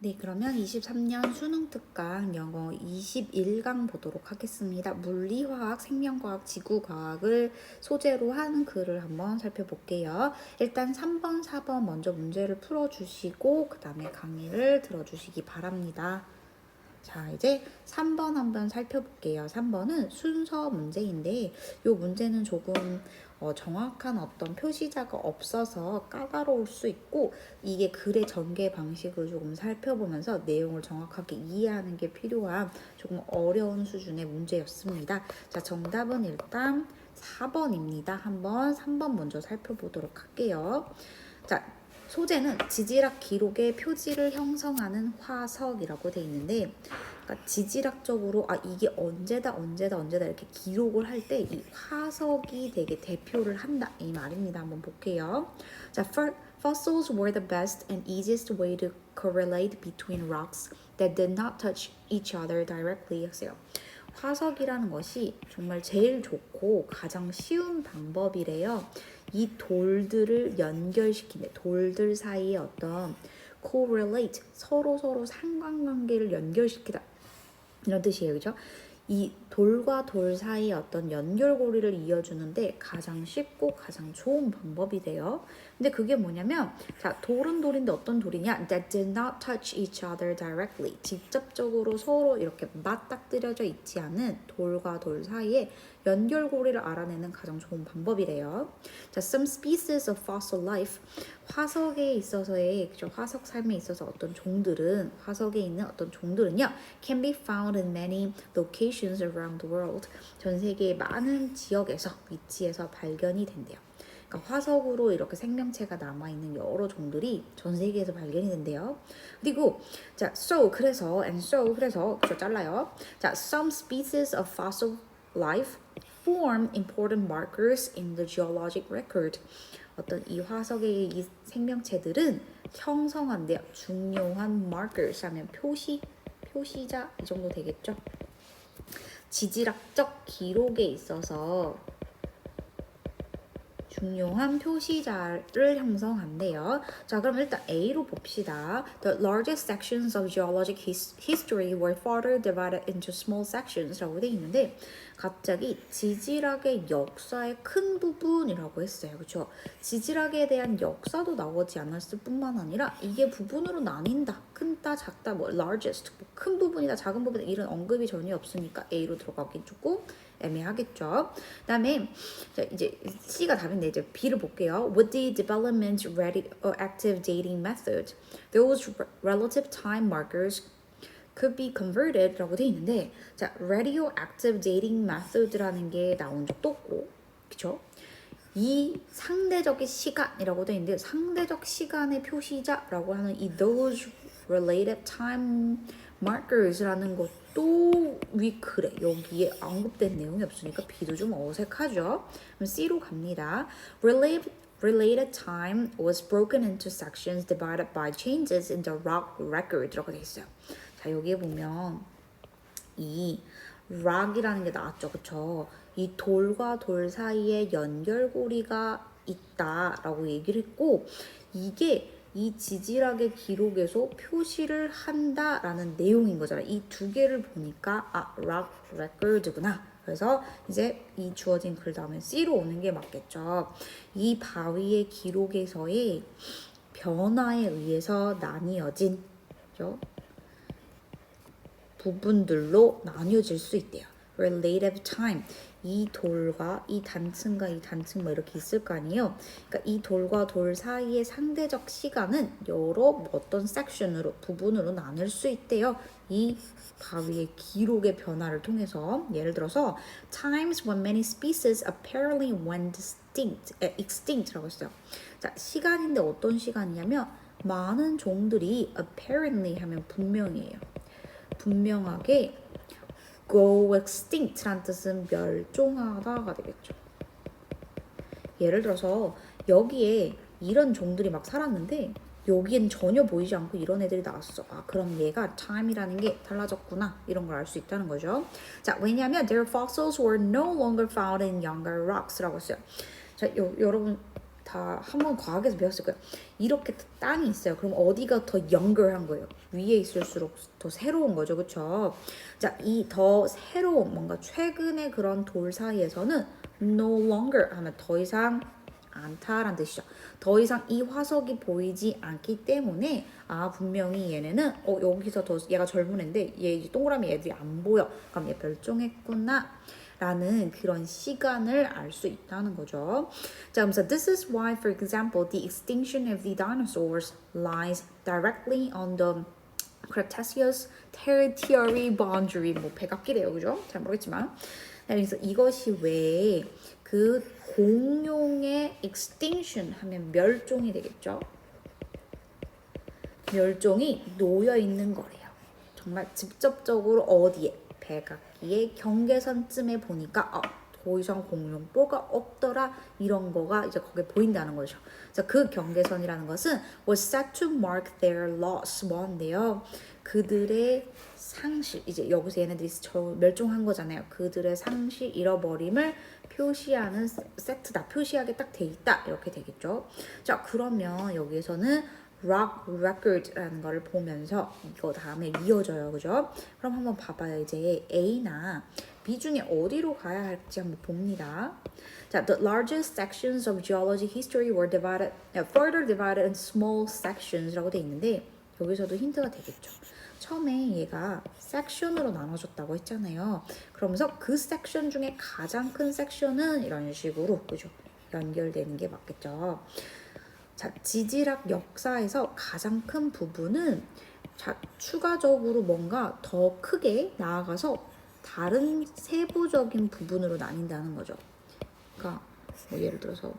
네, 그러면 23년 수능 특강 영어 21강 보도록 하겠습니다. 물리화학, 생명과학, 지구과학을 소재로 한 글을 한번 살펴볼게요. 일단 3번, 4번 먼저 문제를 풀어주시고 그 다음에 강의를 들어주시기 바랍니다. 자, 이제 3번 한번 살펴볼게요. 3번은 순서 문제인데 이 문제는 조금 정확한 어떤 표시자가 없어서 까다로울 수 있고 이게 글의 전개 방식을 조금 살펴보면서 내용을 정확하게 이해하는 게 필요한 조금 어려운 수준의 문제였습니다. 자, 정답은 일단 4번입니다. 한번 3번 먼저 살펴보도록 할게요. 자, 소재는 지질학 기록의 표지를 형성하는 화석이라고 돼 있는데 그러니까 지질학적으로 이게 언제다 이렇게 기록을 할 때 이 화석이 되게 대표를 한다 이 말입니다. 한번 볼게요. 자, fossils were the best and easiest way to correlate between rocks that did not touch each other directly. 했어요. 화석이라는 것이 정말 제일 좋고 가장 쉬운 방법이래요. 이 돌들을 연결시키는 돌들 사이에 어떤 correlate 서로 상관관계를 연결시키다 이런 뜻이에요. 그죠? 이 돌과 돌 사이의 어떤 연결고리를 이어주는데 가장 쉽고 가장 좋은 방법이 돼요. 근데 그게 뭐냐면 자, 돌은 돌인데 어떤 돌이냐? That did not touch each other directly. 직접적으로 서로 이렇게 맞닥뜨려져 있지 않은 돌과 돌 사이에 연결고리를 알아내는 가장 좋은 방법이래요. 자, some species of fossil life. 화석에 있어서의 화석 삶에 있어서 어떤 종들은 화석에 있는 어떤 종들은요 can be found in many locations around the world. 전 세계의 많은 지역에서 위치에서 발견이 된대요. 그러니까 화석으로 이렇게 생명체가 남아 있는 여러 종들이 전 세계에서 발견이 된대요. 그리고 자, 그래서 잘라요. 자, some species of fossil life form important markers in the geologic record. 어떤 이 화석의 이 생명체들은 형성한대요. 중요한 markers 하면 표시자 이 정도 되겠죠. 지질학적 기록에 있어서 중요한 표시자를 형성한대요. 자, 그럼 일단 A로 봅시다. The largest sections of geologic history were further divided into small sections라고 돼 있는데 갑자기 지질학의 역사의 큰 부분이라고 했어요. 그렇죠? 지질학에 대한 역사도 나오지 않았을 뿐만 아니라 이게 부분으로 나뉜다. 큰다, 작다, largest, 큰 부분이다, 작은 부분이다 이런 언급이 전혀 없으니까 A로 들어가긴 조금 애매하겠죠. 그다음에 이제 C가 답인데 이제 B를 볼게요. With the development radioactive dating method, those relative time markers could be converted라고 돼 있는데, 자, radioactive dating method라는 게 나온 적도 없고, 그렇죠? 이 상대적인 시간이라고 돼 있는데 상대적 시간의 표시자라고 하는 이 those relative time markers라는 것도 위크래. 여기에 언급된 내용이 없으니까 B도 좀 어색하죠. 그럼 C로 갑니다. Related time was broken into sections divided by changes in the rock record라고 돼 있어요. 자, 여기에 보면 이 rock이라는 게 나왔죠. 그쵸? 이 돌과 돌 사이에 연결고리가 있다라고 얘기를 했고 이게 이 지질학의 기록에서 표시를 한다라는 내용인 거잖아요. 이 두 개를 보니까 rock record구나. 그래서 이제 이 주어진 글 다음에 C로 오는 게 맞겠죠. 이 바위의 기록에서의 변화에 의해서 나뉘어진 부분들로 나뉘어질 수 있대요. Relative time. 이 돌과 이 단층과 이 단층 이렇게 있을 거 아니에요. 그러니까 이 돌과 돌 사이의 상대적 시간은 여러 어떤 섹션으로 부분으로 나눌 수 있대요. 이 바위의 기록의 변화를 통해서 예를 들어서 times when many species apparently went extinct라고 했어요. 자, 시간인데 어떤 시간이냐면 많은 종들이 apparently 하면 분명히예요. 분명하게 go extinct란 뜻은 멸종하다가 되겠죠. 예를 들어서 여기에 이런 종들이 막 살았는데 여기엔 전혀 보이지 않고 이런 애들이 나왔어. 그럼 얘가 time이라는 게 달라졌구나. 이런 걸 알 수 있다는 거죠. 자, 왜냐하면 their fossils were no longer found in younger rocks라고 했어요. 자, 여러분 다 한번 과학에서 배웠을 거예요. 이렇게 땅이 있어요. 그럼 어디가 더 younger한 거예요? 위에 있을수록 더 새로운 거죠, 그렇죠? 자, 이 더 새로운 뭔가 최근의 그런 돌 사이에서는 no longer 하면 더 이상 않다라는 뜻이죠. 더 이상 이 화석이 보이지 않기 때문에 분명히 얘네는 여기서 더 얘가 젊은 애인데 얘 이제 동그라미 애들이 안 보여. 그럼 얘 멸종했구나. 라는 그런 시간을 알 수 있다는 거죠. 자, 그래서 this is why, for example, the extinction of the dinosaurs lies directly on the Cretaceous territory boundary. 뭐 백악기래요, 그죠? 잘 모르겠지만. 그래서 이것이 왜 그 공룡의 extinction 하면 멸종이 되겠죠. 멸종이 놓여 있는 거래요. 정말 직접적으로 어디에? 백악기의 경계선쯤에 보니까 더 이상 공룡뼈가 없더라 이런 거가 이제 거기에 보인다는 거죠. 그래서 그 경계선이라는 것은 was set to mark their loss 뭐인데요. 그들의 상실, 이제 여기서 얘네들이 멸종한 거잖아요. 그들의 상실, 잃어버림을 표시하는 세트다. 표시하게 딱 돼 있다. 이렇게 되겠죠. 자, 그러면 여기에서는 rock record라는 거를 보면서 이거 다음에 이어져요. 그죠? 그럼 한번 봐봐요. 이제 A나 B 중에 어디로 가야 할지 한번 봅니다. 자, the largest sections of geology history were further divided in small sections라고 돼 있는데 여기서도 힌트가 되겠죠. 처음에 얘가 섹션으로 나눠졌다고 했잖아요. 그러면서 그 섹션 중에 가장 큰 섹션은 이런 식으로 그죠? 연결되는 게 맞겠죠. 자, 지질학 역사에서 가장 큰 부분은 추가적으로 뭔가 더 크게 나아가서 다른 세부적인 부분으로 나뉜다는 거죠. 그러니까 뭐 예를 들어서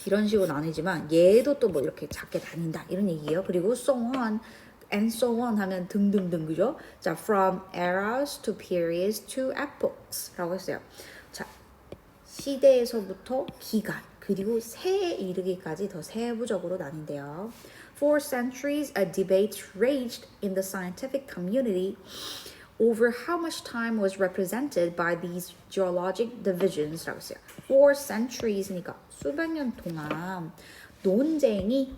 이런 식으로 나뉘지만 얘도 또 뭐 이렇게 작게 나뉜다 이런 얘기예요. 그리고 so on and so on 하면 등등등 그죠? 자, from eras to periods to epochs 라고 했어요. 자, 시대에서부터 기간 그리고 새에 이르기까지 더 세부적으로 나뉜대요. For centuries, a debate raged in the scientific community over how much time was represented by these geologic divisions 라고 했어요. For centuries니까 수백 년 동안 논쟁이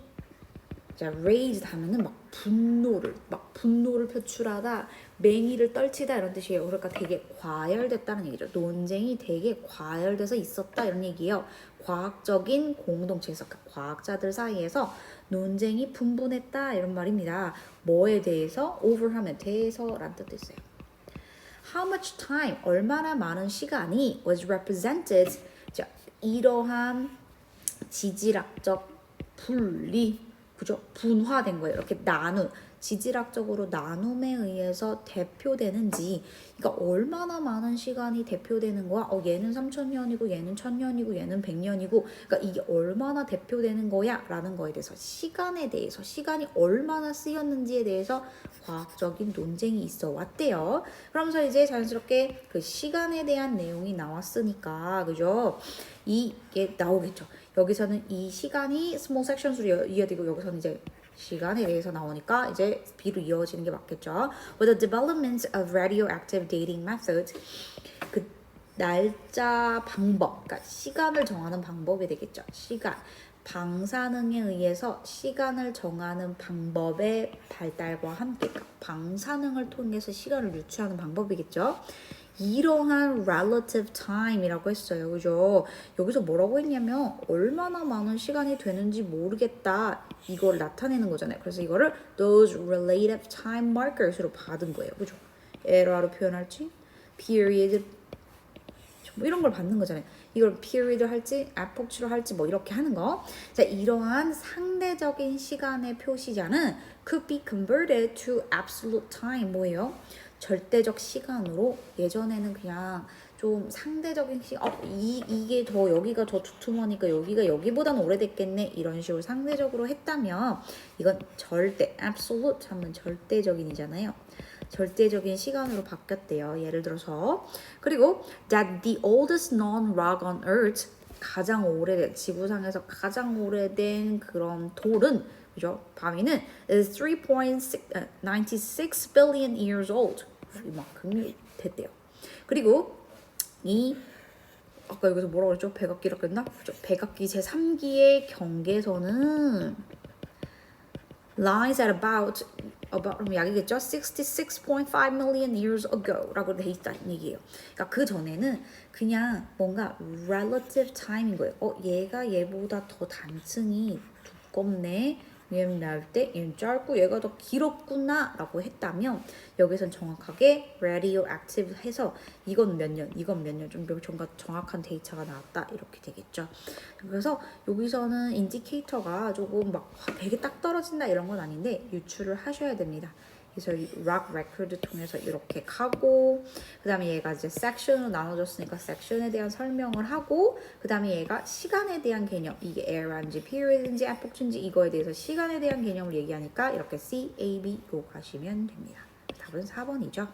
raged 하면은 막 분노를 표출하다, 맹의를 떨치다 이런 뜻이에요. 그러니까 되게 과열됐다는 얘기죠. 논쟁이 되게 과열돼서 있었다 이런 얘기예요. 과학적인 공동체에서 과학자들 사이에서 논쟁이 분분했다 이런 말입니다. 뭐에 대해서? over 하면 대해서라는 뜻도 있어요. How much time? 얼마나 많은 시간이 was represented? 자, 이러한 지질학적 분리 그죠? 분화된 거예요. 이렇게 지질학적으로 나눔에 의해서 대표되는지, 그러니까 얼마나 많은 시간이 대표되는 거야? 얘는 3,000년이고, 얘는 1,000년이고, 얘는 100년이고, 그러니까 이게 얼마나 대표되는 거야? 라는 거에 대해서, 시간에 대해서, 시간이 얼마나 쓰였는지에 대해서 과학적인 논쟁이 있어 왔대요. 그러면서 이제 자연스럽게 그 시간에 대한 내용이 나왔으니까, 그죠? 이게 나오겠죠. 여기서는 이 시간이 small sections로 이어지고 여기서는 이제 시간에 대해서 나오니까 이제 B로 이어지는 게 맞겠죠. With the development of radioactive dating method, 그 날짜 방법, 그러니까 시간을 정하는 방법이 되겠죠. 시간, 방사능에 의해서 시간을 정하는 방법의 발달과 함께 방사능을 통해서 시간을 유추하는 방법이겠죠. 이러한 relative time이라고 했어요. 그죠? 여기서 뭐라고 했냐면 얼마나 많은 시간이 되는지 모르겠다. 이걸 나타내는 거잖아요. 그래서 이거를 those relative time markers로 받은 거예요. 그죠? 에러로 표현할지 period 뭐 이런 걸 받는 거잖아요. 이걸 period 할지 epoch로 할지 뭐 이렇게 하는 거. 자, 이러한 상대적인 시간의 표시자는 could be converted to absolute time. 뭐예요? 절대적 시간으로. 예전에는 그냥 좀 상대적인 시간, 이게 더 여기가 더 두툼하니까 여기가 여기보다는 오래됐겠네 이런 식으로 상대적으로 했다면 이건 절대 absolute 하면 절대적인이잖아요. 절대적인 시간으로 바뀌었대요. 예를 들어서 그리고 that the oldest known rock on Earth 가장 오래된 지구상에서 가장 오래된 그런 돌은 그죠? 바위는 is 3.96 billion years old. 이만큼이 됐대요. 그리고 이 아까 여기서 뭐라고 그랬죠? 백악기라 그랬나? 그죠? 백악기 제3기의 경계선은 lies at about 그럼 약이겠죠? 66.5 million years ago 라고 돼 있다는 얘기예요. 그러니까 그 전에는 그냥 뭔가 relative time인 거예요. 얘가 얘보다 더 단층이 두껍네. 얘는 얇대, 얘는 짧고 얘가 더 길었구나 라고 했다면 여기선 정확하게 radioactive 해서 이건 몇 년, 이건 몇 년 좀 정확한 데이터가 나왔다 이렇게 되겠죠. 그래서 여기서는 인디케이터가 조금 막 되게 딱 떨어진다 이런 건 아닌데 유추를 하셔야 됩니다. 그래서 락 레코드 통해서 이렇게 하고 그 다음에 얘가 이제 섹션으로 나눠졌으니까 섹션에 대한 설명을 하고 그 다음에 얘가 시간에 대한 개념 이게 era인지 period인지 epoch인지 이거에 대해서 시간에 대한 개념을 얘기하니까 이렇게 C, A, B로 가시면 됩니다. 답은 4번이죠.